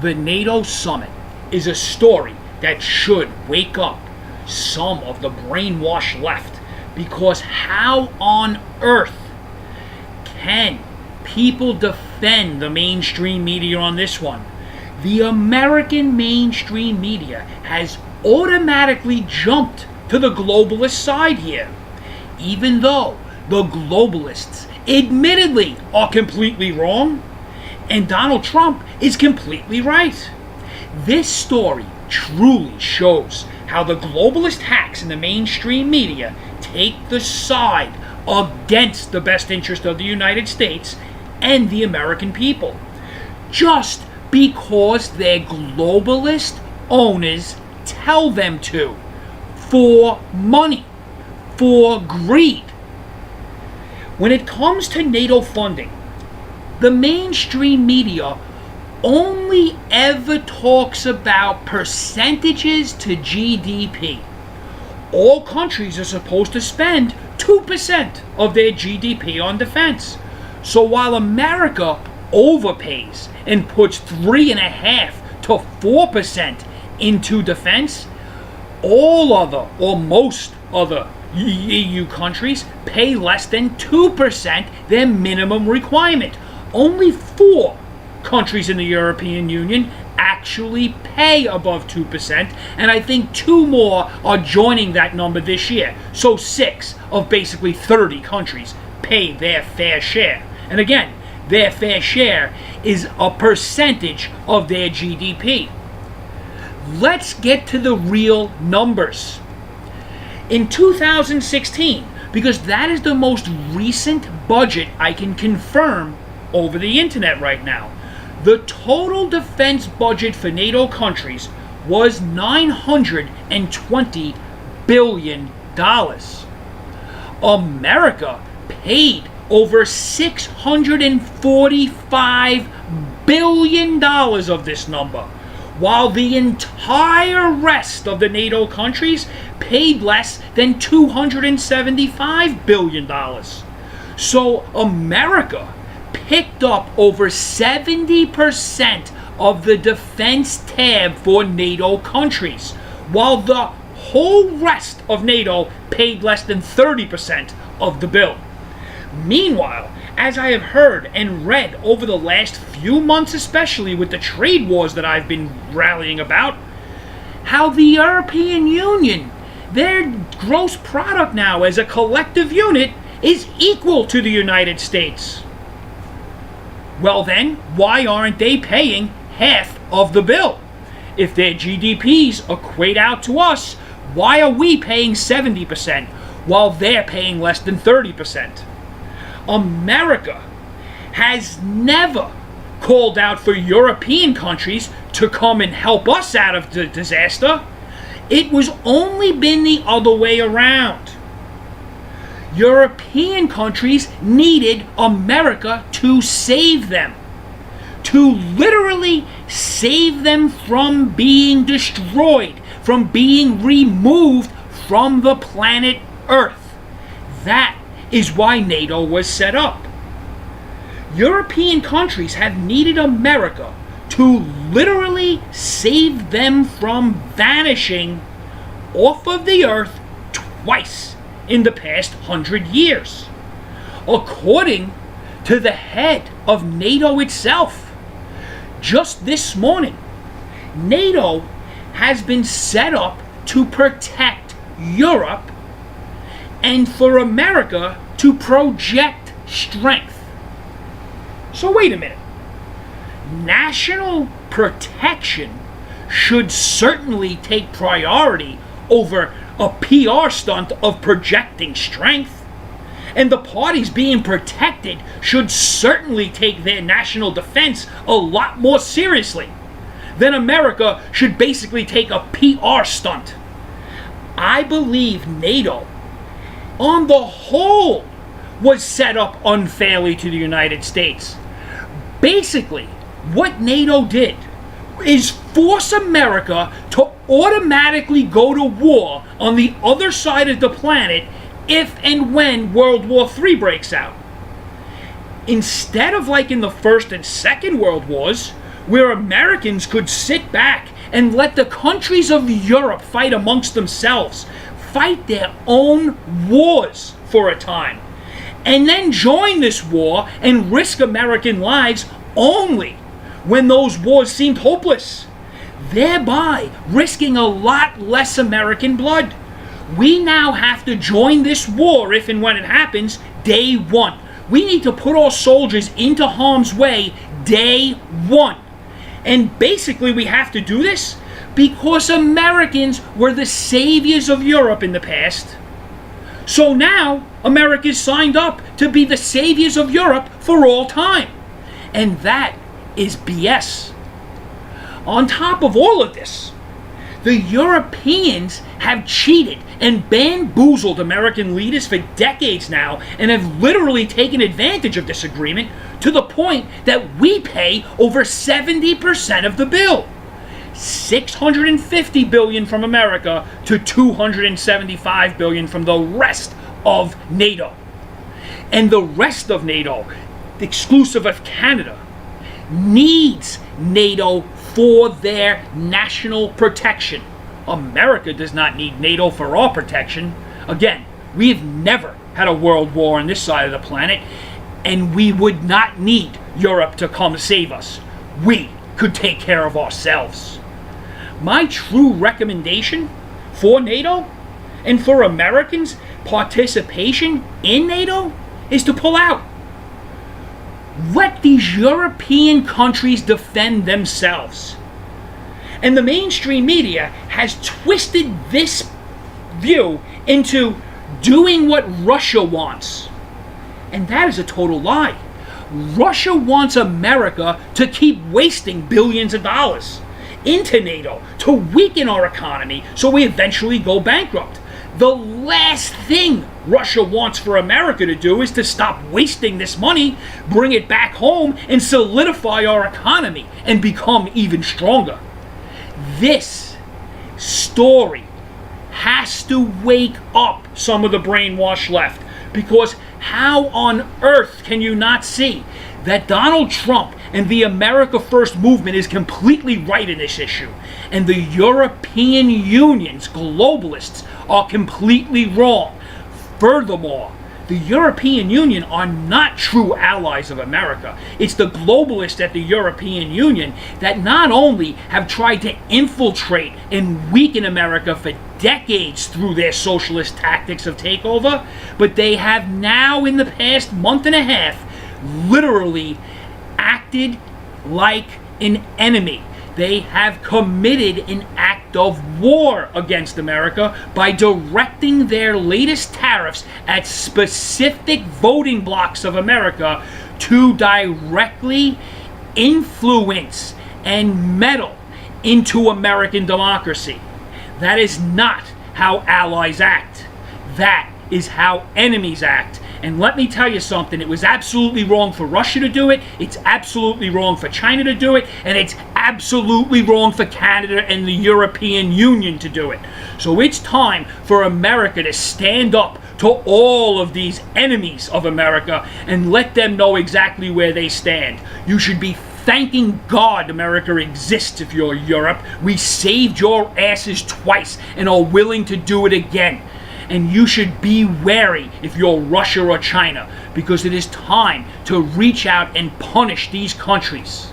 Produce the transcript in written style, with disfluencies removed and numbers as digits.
The NATO summit is a story that should wake up some of the brainwashed left, because how on earth can people defend the mainstream media on this one? The American mainstream media has automatically jumped to the globalist side here, even though the globalists admittedly are completely wrong and Donald Trump is completely right. This story truly shows how the globalist hacks in the mainstream media take the side against the best interest of the United States and the American people, just because their globalist owners tell them to, for money, for greed. When it comes to NATO funding, the mainstream media only ever talks about percentages to GDP. All countries are supposed to spend 2% of their GDP on defense. So while America overpays and puts 3.5% to 4% into defense, all other or most other EU countries pay less than 2%, their minimum requirement. Only 4 countries in the European Union actually pay above 2%, and I think 2 more are joining that number this year. So 6 of basically 30 countries pay their fair share. And again, their fair share is a percentage of their GDP. Let's get to the real numbers. In 2016, because that is the most recent budget I can confirm over the internet right now, the total defense budget for NATO countries was $920 billion. America paid over $645 billion of this number, while the entire rest of the NATO countries paid less than $275 billion. So America picked up over 70% of the defense tab for NATO countries, while the whole rest of NATO paid less than 30% of the bill. Meanwhile, as I have heard and read over the last few months, especially with the trade wars that I've been rallying about, how the European Union, their gross product now as a collective unit, is equal to the United States. Well then, why aren't they paying half of the bill? If their GDPs equate out to us, why are we paying 70% while they're paying less than 30%? America has never called out for European countries to come and help us out of the disaster. It was only been the other way around. European countries needed America to save them, to literally save them from being destroyed, from being removed from the planet Earth. That is why NATO was set up. European countries have needed America to literally save them from vanishing off of the Earth twice in the past 100 years. According to the head of NATO itself, just this morning, NATO has been set up to protect Europe and for America to project strength. So wait a minute. National protection should certainly take priority over a PR stunt of projecting strength. And the parties being protected should certainly take their national defense a lot more seriously. Then America should basically take a PR stunt. I believe NATO, on the whole, was set up unfairly to the United States. Basically, what NATO did is force America to automatically go to war on the other side of the planet if and when World War III breaks out. Instead of like in the First and Second World Wars, where Americans could sit back and let the countries of Europe fight amongst themselves, fight their own wars for a time, and then join this war and risk American lives only when those wars seemed hopeless, thereby risking a lot less American blood. We now have to join this war if and when it happens, day one. We need to put our soldiers into harm's way day one. And basically we have to do this because Americans were the saviors of Europe in the past. So now America's signed up to be the saviors of Europe for all time. And that is BS. On top of all of this, the Europeans have cheated and bamboozled American leaders for decades now and have literally taken advantage of this agreement to the point that we pay over 70% of the bill. $650 billion from America to $275 billion from the rest of NATO. And the rest of NATO, exclusive of Canada, needs NATO for their national protection. America does not need NATO for our protection. Again, we have never had a world war on this side of the planet, and we would not need Europe to come save us. We could take care of ourselves. My true recommendation for NATO and for Americans' participation in NATO is to pull out. Let these European countries defend themselves. And the mainstream media has twisted this view into doing what Russia wants. And that is a total lie. Russia wants America to keep wasting billions of dollars into NATO to weaken our economy so we eventually go bankrupt. The last thing Russia wants for America to do is to stop wasting this money, bring it back home, and solidify our economy and become even stronger. This story has to wake up some of the brainwash left, because how on earth can you not see that Donald Trump and the America First movement is completely right in this issue, and the European Union's globalists are completely wrong? Furthermore, the European Union are not true allies of America. It's the globalists at the European Union that not only have tried to infiltrate and weaken America for decades through their socialist tactics of takeover, but they have now, in the past month and a half, literally acted like an enemy. They have committed an act of war against America by directing their latest tariffs at specific voting blocks of America to directly influence and meddle into American democracy. That is not how allies act. That is how enemies act. And let me tell you something, it was absolutely wrong for Russia to do it, it's absolutely wrong for China to do it, and it's absolutely wrong for Canada and the European Union to do it. So it's time for America to stand up to all of these enemies of America and let them know exactly where they stand. You should be thanking God America exists if you're Europe. We saved your asses twice and are willing to do it again. And you should be wary if you're Russia or China, because it is time to reach out and punish these countries.